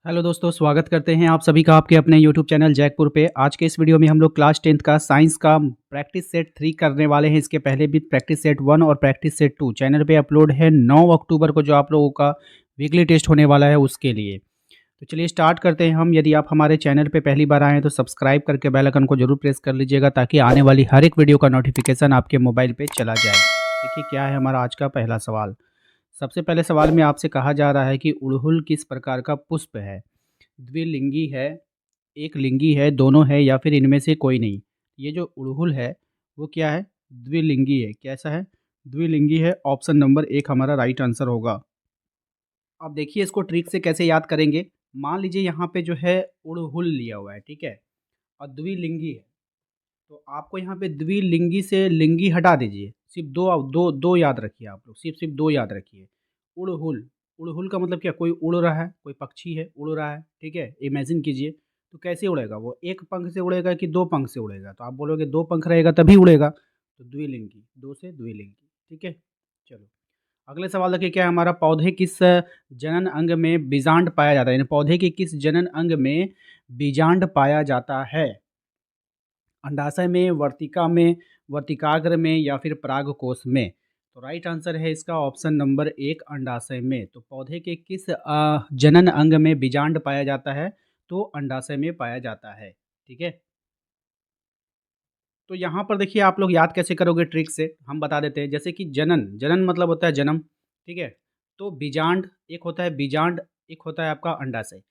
Hello दोस्तों, स्वागत करते हैं आप सभी का आपके अपने यूट्यूब चैनल जैकपुर पे। आज के इस वीडियो में हम लोग क्लास 10th का साइंस का प्रैक्टिस सेट 3 करने वाले हैं। इसके पहले भी प्रैक्टिस सेट 1 और प्रैक्टिस सेट 2 चैनल पे अपलोड है 9 अक्टूबर को, जो आप लोगों का वीकली टेस्ट होने वाला है उसके लिए। तो चलिए स्टार्ट करते हैं हम। यदि आप हमारे चैनल पे पहली बार आए हैं तो सब्सक्राइब करके बेल आइकन को जरूर प्रेस कर लीजिएगा, ताकि आने वाली हर एक वीडियो का नोटिफिकेशन आपके मोबाइल पे चला जाए। देखिए क्या है हमारा आज का पहला सवाल। सबसे पहले सवाल में आपसे कहा जा रहा है कि उड़हुल किस प्रकार का पुष्प है। द्विलिंगी है, एक लिंगी है, दोनों है, या फिर इनमें से कोई नहीं। ये जो उड़हुल है वो क्या है? द्विलिंगी है। कैसा है? द्विलिंगी है। ऑप्शन नंबर 1 हमारा राइट आंसर होगा। अब देखिए इसको ट्रिक से कैसे याद करेंगे। मान लीजिए यहाँ पे जो है उड़हुल लिया हुआ है, ठीक है, और द्विलिंगी है। तो आपको यहाँ पे द्विलिंगी से लिंगी हटा दीजिए। सिर्फ दो दो दो याद रखिए, आप लोग सिर्फ सिर्फ दो याद रखिए। उड़हुल, उड़हुल का मतलब क्या? कोई उड़ रहा है, कोई पक्षी है उड़ रहा है, ठीक है, इमेजिन कीजिए। तो कैसे उड़ेगा वो? एक पंख से उड़ेगा कि दो पंख से उड़ेगा? तो आप बोलोगे दो पंख रहेगा तभी उड़ेगा, तो द्विलिंगी, दो से द्विलिंगी, ठीक है। चलो अगले सवाल देखिए क्या है हमारा। पौधे किस जनन अंग में बीजांड पाया जाता है? यानी पौधे के किस जनन अंग में बीजांड पाया जाता है? अंडाशय में, वर्तिका में, वर्तिकाग्र में, या फिर परागकोश में? तो राइट आंसर है इसका ऑप्शन नंबर 1 अंडाशय में। तो पौधे के किस जनन अंग में बीजांड पाया जाता है? तो अंडाशय में पाया जाता है, ठीक है। तो यहाँ पर देखिए आप लोग याद कैसे करोगे ट्रिक से, हम बता देते हैं। जैसे कि जनन, जनन मतलब होता है जन्म, ठीक है। तो बीजांड एक होता है, बीजांड एक होता है आपका अंडाशय।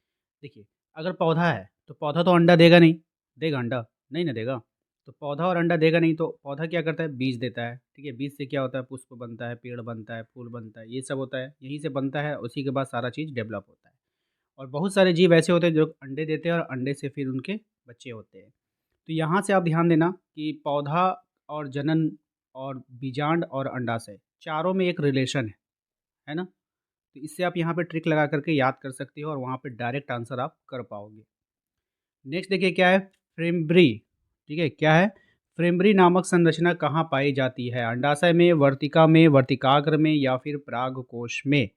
देखिए अगर पौधा है तो पौधा तो अंडा देगा नहीं, देगा अंडा? नहीं ना देगा। तो पौधा और अंडा देगा नहीं, तो पौधा क्या करता है? बीज देता है, ठीक है। बीज से क्या होता है? पुष्प बनता है, पेड़ बनता है, फूल बनता है, ये सब होता है, यहीं से बनता है। उसी के बाद सारा चीज़ डेवलप होता है। और बहुत सारे जीव ऐसे होते हैं जो अंडे देते हैं और अंडे से फिर उनके बच्चे होते हैं। तो यहाँ से आप ध्यान देना कि पौधा और जनन और बीजांड और अंडाशय, चारों में एक रिलेशन है ना? तो इससे आप यहाँ पे ट्रिक लगा करके याद कर सकते हो और वहाँ पे डायरेक्ट आंसर आप कर पाओगे। नेक्स्ट देखिए क्या है, फ्रेमब्री, ठीक है। क्या है? फ्रेमब्री नामक संरचना कहाँ पाई जाती है? अंडाशय में, वर्तिका में, वर्तिकाग्र में, या फिर परागकोश में?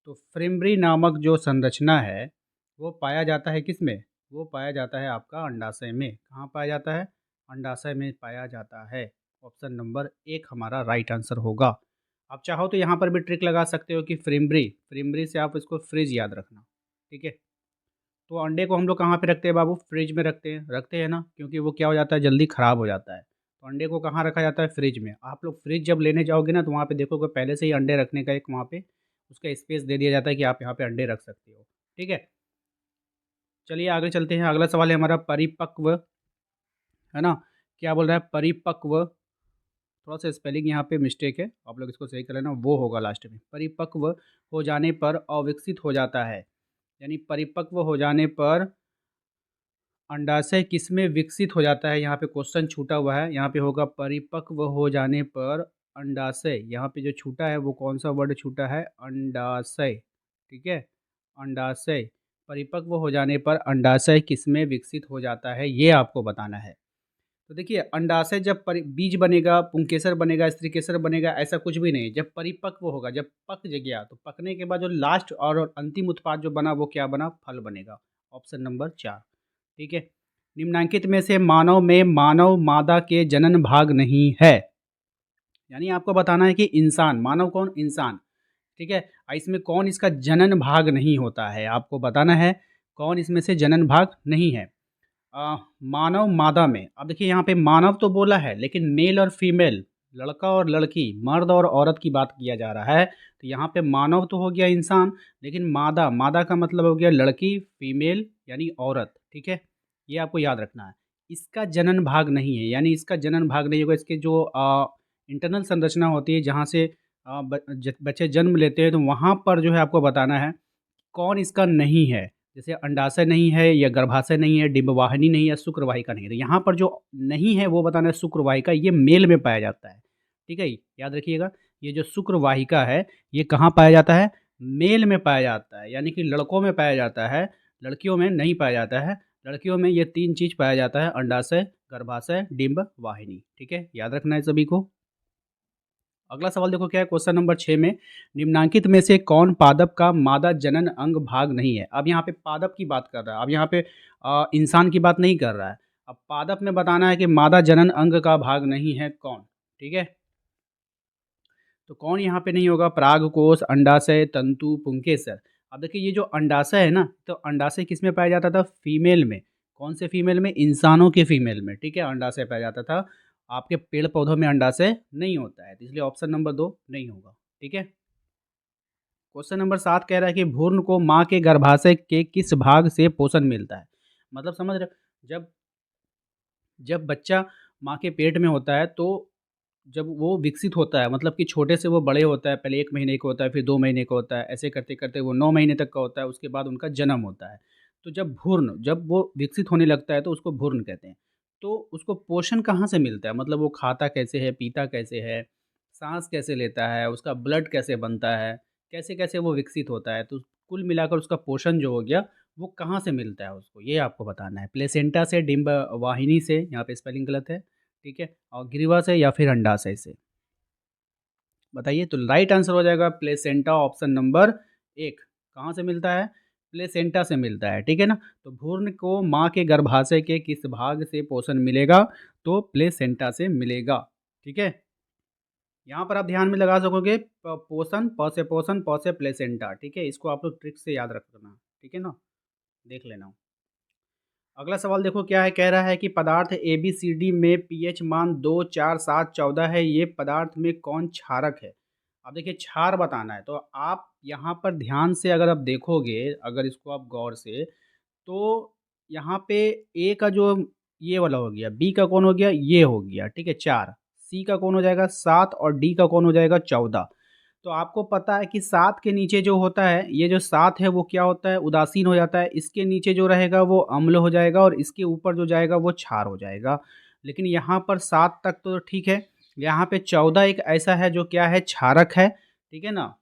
तो फ्रेमब्री नामक जो संरचना है वो पाया जाता है किस में? वो पाया जाता है आपका अंडाशय में। कहाँ पाया जाता है? अंडाशय में पाया जाता है। ऑप्शन नंबर 1 हमारा राइट आंसर होगा। आप चाहो तो यहाँ पर भी ट्रिक लगा सकते हो कि फ्रेमब्री, फ्रेमब्री से आप इसको फ्रिज याद रखना, ठीक है। तो अंडे को हम लोग कहाँ पे रखते हैं बाबू? फ्रिज में रखते हैं ना, क्योंकि वो क्या हो जाता है? जल्दी ख़राब हो जाता है। तो अंडे को कहाँ रखा जाता है? फ्रिज में। आप लोग फ्रिज जब लेने जाओगे ना, तो वहाँ पे देखोगे पहले से ही अंडे रखने का एक वहाँ पे उसका स्पेस दे दिया जाता है कि आप यहाँ पे अंडे रख सकते हो, ठीक है। चलिए आगे चलते हैं। अगला सवाल है हमारा परिपक्व, है ना? क्या बोल रहा है? परिपक्व, थोड़ा-सा स्पेलिंग यहाँ पे मिस्टेक है, आप लोग इसको सही कर लेना, वो होगा लास्ट में। परिपक्व हो जाने पर अविकसित हो जाता है। यानी परिपक्व हो जाने पर अंडाशय किसमें विकसित हो जाता है? यहाँ पे क्वेश्चन छूटा हुआ है। यहाँ पे होगा परिपक्व हो जाने पर अंडाशय। यहाँ पे जो छूटा है वो कौन सा वर्ड छूटा है? अंडाशय, ठीक है। अंडाशय, परिपक्व हो जाने पर अंडाशय किसमें विकसित हो जाता है, ये आपको बताना है। तो देखिए अंडाशय जब बीज बनेगा, पुंकेसर बनेगा, स्त्रीकेसर बनेगा, ऐसा कुछ भी नहीं। जब परिपक्व होगा, जब पक गया, तो पकने के बाद जो लास्ट और अंतिम उत्पाद जो बना वो क्या बना? फल बनेगा। ऑप्शन नंबर 4, ठीक है। निम्नलिखित में से मानव में मानव मादा के जनन भाग नहीं है। यानी आपको बताना है कि इंसान, मानव कौन? इंसान, ठीक है। इसमें कौन इसका जनन भाग नहीं होता है? आपको बताना है कौन इसमें से जनन भाग नहीं है। मानव मादा में, अब देखिए यहाँ पे मानव तो बोला है, लेकिन मेल और फीमेल, लड़का और लड़की, मर्द और औरत की बात किया जा रहा है। तो यहाँ पे मानव तो हो गया इंसान, लेकिन मादा, मादा का मतलब हो गया लड़की, फीमेल यानी औरत, ठीक है। ये आपको याद रखना है। इसका जनन भाग नहीं है, यानी इसका जनन भाग नहीं होगा। इसके जो इंटरनल संरचना होती है, जहाँ से बच्चे जन्म लेते हैं, तो वहाँ पर जो है आपको बताना है कौन इसका नहीं है। जैसे अंडाशय नहीं है, या गर्भाशय नहीं है, डिंबवाहिनी नहीं है, शुक्रवाहिका नहीं है। तो यहाँ पर जो नहीं है वो बताना है शुक्रवाहिका, ये मेल में पाया जाता है, ठीक है। याद रखिएगा, ये जो शुक्रवाहिका है ये कहाँ पाया जाता है? मेल में पाया जाता है, यानी कि लड़कों में पाया जाता है, लड़कियों में नहीं पाया जाता है। लड़कियों में ये 3 चीज़ पाया जाता है, अंडाशय, गर्भाशय, डिंबवाहिनी, ठीक है। याद रखना है सभी को। अगला सवाल देखो क्या है क्वेश्चन नंबर 6 में, निम्नांकित में से कौन पादप का मादा जनन अंग भाग नहीं है? अब यहाँ पे पादप की बात कर रहा है, अब यहाँ पे इंसान की बात नहीं कर रहा है। अब पादप में बताना है कि मादा जनन अंग का भाग नहीं है कौन, ठीक है? तो कौन यहाँ पे नहीं होगा? परागकोश, अंडाशय, तंतु, पुंकेसर। अब देखिए ये जो अंडाशय है ना, तो अंडाशय किसमें पाया जाता था? फीमेल में। कौन से फीमेल में? इंसानों के फीमेल में, ठीक है? अंडाशय पाया जाता था। आपके पेड़ पौधों में अंडाशय नहीं होता है, तो इसलिए ऑप्शन नंबर 2 नहीं होगा, ठीक है? क्वेश्चन नंबर 7 कह रहा है कि भ्रूण को माँ के गर्भाशय के किस भाग से पोषण मिलता है? मतलब समझ रहे हो? जब जब बच्चा माँ के पेट में होता है तो जब वो विकसित होता है, मतलब कि छोटे से वो बड़े होता है, पहले 1 महीने का होता है, फिर 2 महीने का होता है, ऐसे करते-करते वो 9 महीने तक का होता है, उसके बाद उनका जन्म होता है। तो जब वो विकसित होने लगता है तो उसको भ्रूण कहते हैं। तो उसको पोषण कहाँ से मिलता है? मतलब वो खाता कैसे है, पीता कैसे है, साँस कैसे लेता है, उसका ब्लड कैसे बनता है, कैसे-कैसे वो विकसित होता है? तो कुल मिलाकर उसका पोषण जो हो गया, वो कहाँ से मिलता है उसको, ये आपको बताना है। प्लेसेंटा से, डिंब वाहिनी से, यहाँ पे स्पेलिंग गलत है, ठीक है? और ग्रीवा से या फिर अंडाशय से। बताइए, तो राइट आंसर हो जाएगा प्लेसेंटा, ऑप्शन नंबर 1। कहाँ से मिलता है? प्लेसेंटा से मिलता है, ठीक है ना? तो भ्रूण को माँ के गर्भाशय के किस भाग से पोषण मिलेगा? तो प्लेसेंटा से मिलेगा, ठीक है? यहाँ पर आप ध्यान में लगा सकोगे पोषण, प से पोषण, प से प्लेसेंटा, ठीक है? इसको आप लोग ट्रिक से याद रखना, ठीक है ना? देख लेना। अगला सवाल देखो क्या है, कह रहा है कि पदार्थ ABCD में पीएच मान 2, 4, 7, 14 है, ये पदार्थ में कौन क्षारक है? अब देखिए क्षार बताना है, तो आप यहाँ पर ध्यान से अगर आप देखोगे, अगर इसको आप गौर से, तो यहाँ पे ए का जो ये वाला हो गया, बी का कौन हो गया? ये हो गया, ठीक है 4, सी का कौन हो जाएगा? 7 और डी का कौन हो जाएगा? 14। तो आपको पता है कि 7 के नीचे जो होता है, ये जो 7 है वो क्या होता है? उदासीन हो जाता है। इसके नीचे जो रहेगा वो अम्ल हो जाएगा और इसके ऊपर जो जाएगा वो क्षार हो जाएगा। लेकिन यहाँ पर 7 तक तो ठीक है, यहाँ पे 14 एक ऐसा है जो क्या है? क्षारक है, ठीक है ना?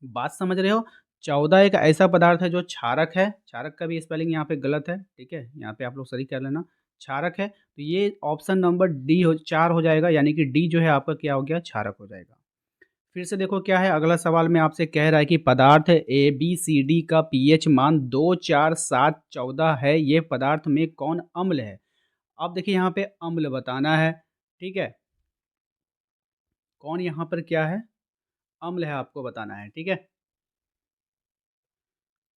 बात समझ रहे हो? 14 एक ऐसा पदार्थ है जो क्षारक है, क्षारक का भी स्पेलिंग यहाँ पे गलत है, ठीक है? यहाँ पे आप लोग सही कर लेना, क्षारक है। तो ये ऑप्शन नंबर डी हो 4 हो जाएगा, यानी कि डी जो है आपका क्या हो गया? क्षारक हो जाएगा। फिर से देखो क्या है, अगला सवाल में आपसे कह रहा है कि पदार्थ ABCD का पीएच मान 2, 4, 7, 14 है, ये पदार्थ में कौन अम्ल है? अब देखिए यहाँ पे अम्ल बताना है, ठीक है? कौन यहाँ पर क्या है? अम्ल है, आपको बताना है, ठीक है?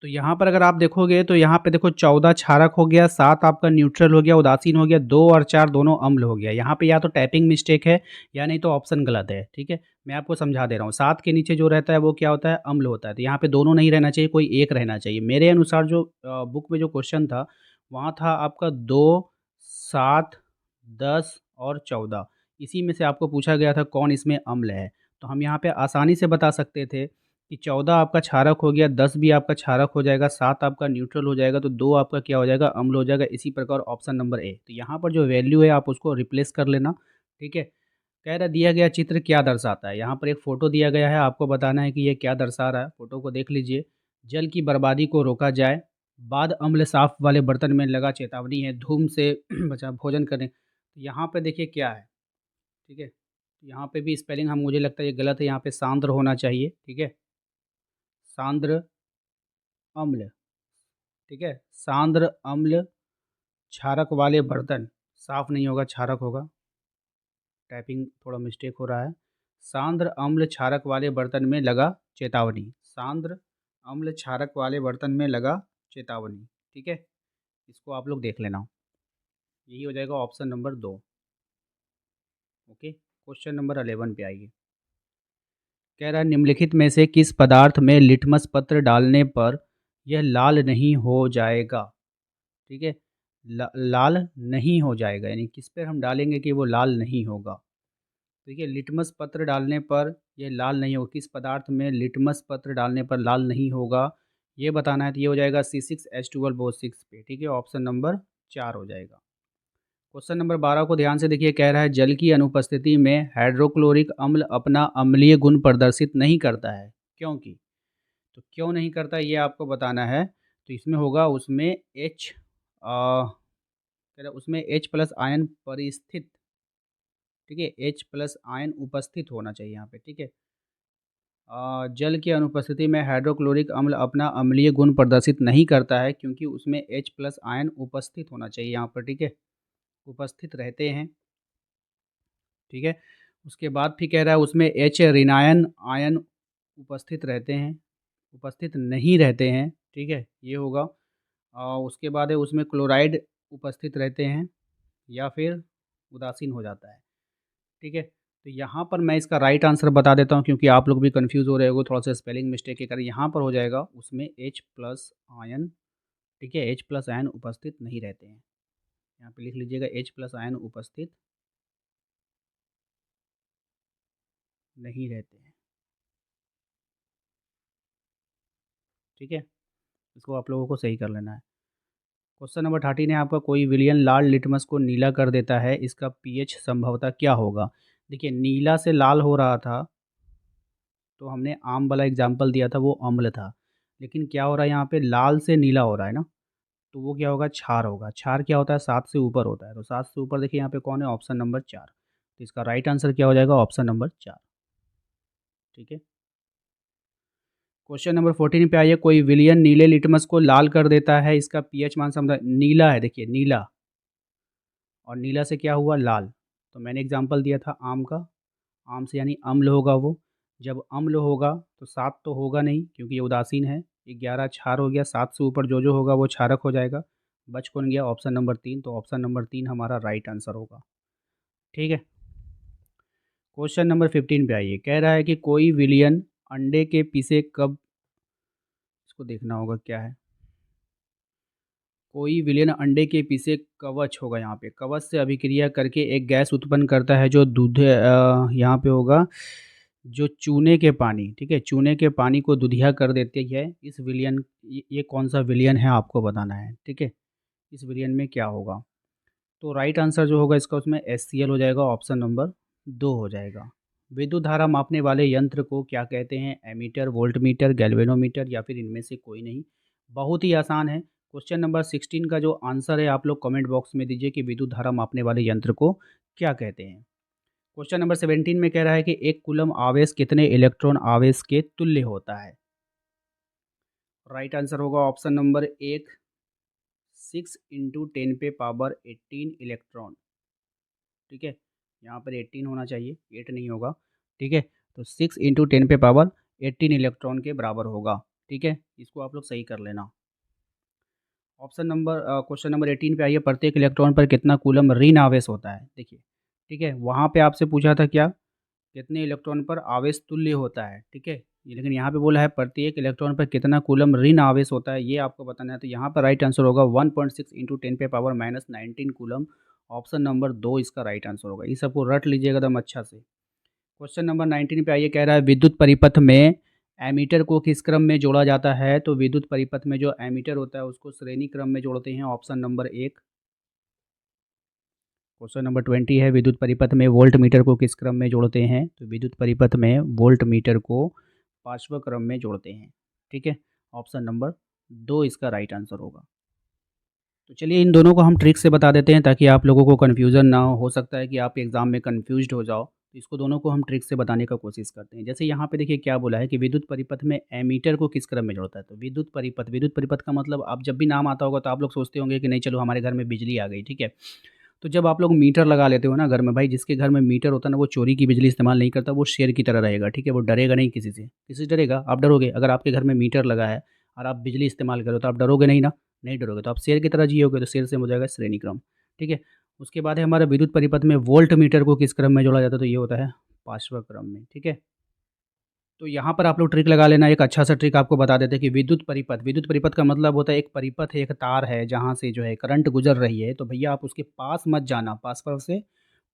तो यहाँ पर अगर आप देखोगे तो यहाँ पे देखो 14 क्षारक हो गया, 7 आपका न्यूट्रल हो गया, उदासीन हो गया, 2 और 4 दोनों अम्ल हो गया। यहाँ पे या तो टाइपिंग मिस्टेक है या नहीं तो ऑप्शन गलत है, ठीक है? मैं आपको समझा दे रहा हूँ। 7 के नीचे जो रहता है वो क्या होता है? अम्ल होता है। तो यहाँ पे दोनों नहीं रहना चाहिए, कोई एक रहना चाहिए। मेरे अनुसार जो बुक में जो क्वेश्चन था, वहाँ था आपका 2, 7, 10 और 14। इसी में से आपको पूछा गया था कौन इसमें अम्ल है। तो हम यहाँ पे आसानी से बता सकते थे कि 14 आपका क्षारक हो गया, 10 भी आपका क्षारक हो जाएगा, 7 आपका न्यूट्रल हो जाएगा, तो 2 आपका क्या हो जाएगा? अम्ल हो जाएगा। इसी प्रकार ऑप्शन नंबर ए। तो यहाँ पर जो वैल्यू है आप उसको रिप्लेस कर लेना, ठीक है? कह रहा दिया गया चित्र क्या दर्शाता है? यहाँ पर एक फ़ोटो दिया गया है, आपको बताना है कि ये क्या दर्शा रहा है। फ़ोटो को देख लीजिए। जल की बर्बादी को रोका जाए, बाद अम्ल साफ वाले बर्तन में लगा चेतावनी है, धूम से बचा भोजन करें। तो यहाँ पे देखिए क्या है, ठीक है? यहाँ पे भी स्पेलिंग हम मुझे लगता है ये गलत है, यहाँ पे सांद्र होना चाहिए, ठीक है? सांद्र अम्ल, ठीक है? सांद्र अम्ल क्षारक वाले बर्तन, साफ़ नहीं होगा, क्षारक होगा। टाइपिंग थोड़ा मिस्टेक हो रहा है। सांद्र अम्ल क्षारक वाले बर्तन में लगा चेतावनी। सांद्र अम्ल क्षारक वाले बर्तन में लगा चेतावनी, ठीक है? इसको आप लोग देख लेना। यही हो जाएगा option number 2। Okay, question number 11 पे आइए। कह रहा है निम्नलिखित में से किस पदार्थ में लिटमस पत्र डालने पर यह लाल नहीं हो जाएगा? ठीक है? लाल नहीं हो जाएगा, यानी किस पे हम डालेंगे कि वो लाल नहीं होगा? देखिए लिटमस पत्र डालने पर ये लाल नहीं होगा, किस पदार्थ में लिटमस पत्र डालने पर लाल नहीं होगा, ये बताना है। तो ये हो जाएगा C6H12O6 पे, ठीक है? ऑप्शन नंबर 4 हो जाएगा। क्वेश्चन नंबर 12 को ध्यान से देखिए, कह रहा है जल की अनुपस्थिति में हाइड्रोक्लोरिक अम्ल अपना अम्लीय गुण प्रदर्शित नहीं करता है, क्योंकि? तो क्यों नहीं करता ये आपको बताना है। तो इसमें होगा उसमें H कह रहा उसमें H+ आयन परिस्थित ठीक है, H प्लस आयन उपस्थित होना चाहिए यहाँ पे, ठीक है। जल की अनुपस्थिति में हाइड्रोक्लोरिक अम्ल अपना अम्लीय गुण प्रदर्शित नहीं करता है क्योंकि उसमें H प्लस आयन उपस्थित होना चाहिए यहाँ पर, ठीक है, उपस्थित रहते हैं, ठीक है। उसके बाद फिर कह रहा है उसमें H ऋणायन आयन उपस्थित रहते हैं, उपस्थित नहीं रहते हैं, ठीक है, ये होगा। उसके बाद है उसमें क्लोराइड उपस्थित रहते हैं या फिर उदासीन हो जाता है, ठीक है। तो यहाँ पर मैं इसका राइट आंसर बता देता हूँ क्योंकि आप लोग भी कंफ्यूज हो रहे हो, थोड़ा सा स्पेलिंग मिस्टेक के कारण यहाँ पर हो जाएगा उसमें H प्लस आयन, ठीक है, H प्लस आयन उपस्थित नहीं रहते हैं। यहाँ पे लिख लीजिएगा H प्लस आयन उपस्थित नहीं रहते हैं, ठीक है। इसको आप लोगों को सही कर लेना है। क्वेश्चन नंबर 13 है आपका, कोई विलयन लाल लिटमस को नीला कर देता है, इसका पीएच संभवतः क्या होगा। देखिए नीला से लाल हो रहा था तो हमने आम वाला एग्जाम्पल दिया था, वो अम्ल था, लेकिन क्या हो रहा है यहाँ पे लाल से नीला हो रहा है ना, तो वो क्या होगा, क्षार होगा। क्षार क्या होता है, 7 से ऊपर होता है, तो 7 से ऊपर देखिए यहाँ पे कौन है, ऑप्शन नंबर 4। तो इसका राइट आंसर क्या हो जाएगा, ऑप्शन नंबर 4, ठीक है। क्वेश्चन नंबर 14 पे आइए, कोई विलियन नीले लिटमस को लाल कर देता है, इसका पीएच मान समझा, नीला है, देखिए नीला, और नीला से क्या हुआ, लाल। तो मैंने एग्जांपल दिया था आम का, आम से यानी अम्ल होगा वो, जब अम्ल होगा तो 7 तो होगा नहीं क्योंकि ये उदासीन है, 11 क्षार हो गया, 7 से ऊपर जो जो होगा वो क्षारक हो जाएगा, बच कौन गया, ऑप्शन नंबर 3। तो ऑप्शन नंबर 3 हमारा राइट आंसर होगा, ठीक है। क्वेश्चन नंबर 15 पे आइए, कह रहा है कि कोई विलियन अंडे के पीसे कब, इसको देखना होगा क्या है, कोई विलेन अंडे के पीछे कवच होगा, यहाँ पे कवच से अभिक्रिया करके एक गैस उत्पन्न करता है जो दूध यहाँ पे होगा, जो चूने के पानी, ठीक है, चूने के पानी को दूधिया कर देती है। इस विलियन, ये कौन सा विलियन है आपको बताना है, ठीक है, इस विलियन में क्या होगा। तो राइट आंसर जो होगा इसका उसमें HCl हो जाएगा, ऑप्शन नंबर 2 हो जाएगा। विद्युत धारा मापने वाले यंत्र को क्या कहते हैं, एमीटर, वोल्टमीटर, गैल्वेनोमीटर या फिर इनमें से कोई नहीं। बहुत ही आसान है। क्वेश्चन नंबर 16 का जो आंसर है आप लोग कमेंट बॉक्स में दीजिए कि विद्युत धारा मापने वाले यंत्र को क्या कहते हैं। क्वेश्चन नंबर 17 में कह रहा है कि एक कूलम आवेश कितने इलेक्ट्रॉन आवेश के तुल्य होता है। राइट आंसर होगा ऑप्शन नंबर 1, 6 इंटू 10 पे पावर 18 इलेक्ट्रॉन, ठीक है, यहाँ पर 18 होना चाहिए, 8 नहीं होगा, ठीक है। तो 6 इंटू 10 पे पावर 18 इलेक्ट्रॉन के बराबर होगा, ठीक है, इसको आप लोग सही कर लेना। क्वेश्चन नंबर 18 पे आइए, प्रत्येक इलेक्ट्रॉन पर कितना कूलम ऋण आवेश होता है, देखिए, ठीक है, वहाँ पे आपसे पूछा था क्या, कितने इलेक्ट्रॉन पर आवेश तुल्य होता है, ठीक है, लेकिन यहाँ पे बोला है प्रत्येक इलेक्ट्रॉन पर कितना कूलम ऋण आवेश होता है, ये आपको बताना है। तो यहाँ पर राइट आंसर होगा 1.6 इंटू 10 पे पावर -19 कूलम, ऑप्शन नंबर 2 इसका राइट आंसर होगा। ये सबको रट लीजिएगा एकदम अच्छा से। क्वेश्चन नंबर 19 पे आइए, कह रहा है विद्युत परिपथ में एमीटर को किस क्रम में जोड़ा जाता है। तो विद्युत परिपथ में जो एमीटर होता है उसको श्रेणी क्रम में जोड़ते हैं, ऑप्शन नंबर 1। क्वेश्चन नंबर 20 है, विद्युत परिपथ में वोल्ट मीटर को किस क्रम में जोड़ते हैं। तो विद्युत परिपथ में वोल्ट मीटर को पांचवा क्रम में जोड़ते हैं, ठीक है, ऑप्शन नंबर 2 इसका राइट आंसर होगा। तो चलिए इन दोनों को हम ट्रिक से बता देते हैं ताकि आप लोगों को कन्फ्यूज़न ना हो सकता है कि आप एग्ज़ाम में कन्फ्यूज्ड हो जाओ, तो इसको दोनों को हम ट्रिक से बताने का कोशिश करते हैं। जैसे यहाँ पे देखिए क्या बोला है कि विद्युत परिपथ में एमीटर को किस क्रम में जोड़ता है। तो विद्युत परिपथ का मतलब आप जब भी नाम आता होगा तो आप लोग सोचते होंगे कि नहीं चलो हमारे घर में बिजली आ गई, ठीक है। तो जब आप लोग मीटर लगा लेते हो ना घर में, भाई जिसके घर में मीटर होता है ना वो चोरी की बिजली इस्तेमाल नहीं करता, वो शेर की तरह रहेगा, ठीक है, वो डरेगा नहीं किसी से। किसी से डरेगा, आप डरोगे। अगर आपके घर में मीटर लगा है और आप बिजली इस्तेमाल करो तो आप डरोगे नहीं ना, नहीं डरोगे, तो आप शेर की तरह जियोगे, तो शेर से हो जाएगा श्रेणी क्रम, ठीक है। उसके बाद है हमारा विद्युत परिपथ में वोल्ट मीटर को किस क्रम में जोड़ा जाता है। तो ये होता है पाँचवा क्रम में, ठीक है। तो यहाँ पर आप लोग ट्रिक लगा लेना, एक अच्छा सा ट्रिक आपको बता देते हैं कि विद्युत परिपथ का मतलब होता है एक परिपथ है, एक तार है जहाँ से जो है करंट गुजर रही है, तो भैया आप उसके पास मत जाना,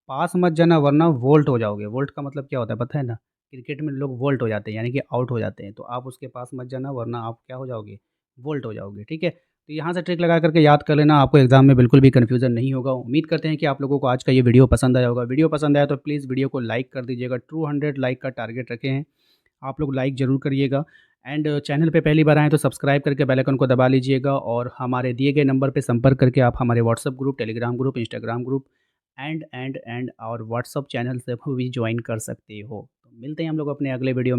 पास मत जाना वरना वोल्ट हो जाओगे। वोल्ट का मतलब क्या होता है पता है ना, क्रिकेट में लोग वोल्ट हो जाते हैं यानी कि आउट हो जाते हैं, तो आप उसके पास मत जाना वरना आप क्या हो जाओगे, वोल्ट हो जाओगे, ठीक है। तो यहाँ से ट्रिक लगा करके याद कर लेना, आपको एग्जाम में बिल्कुल भी कन्फ्यूजन नहीं होगा। उम्मीद करते हैं कि आप लोगों को आज का ये वीडियो पसंद आया होगा। वीडियो पसंद आया तो प्लीज़ वीडियो को लाइक कर दीजिएगा, 200 लाइक का टारगेट रखे हैं, आप लोग लाइक ज़रूर करिएगा। एंड चैनल पे पहली बार आएँ तो सब्सक्राइब करके बेल आइकन को दबा लीजिएगा और हमारे दिए गए नंबर पे संपर्क करके आप हमारे WhatsApp group, Telegram group, Instagram group and और व्हाट्सअप चैनल से को भी जॉइन कर सकते हो। तो मिलते हैं हम लोग अपने अगले वीडियो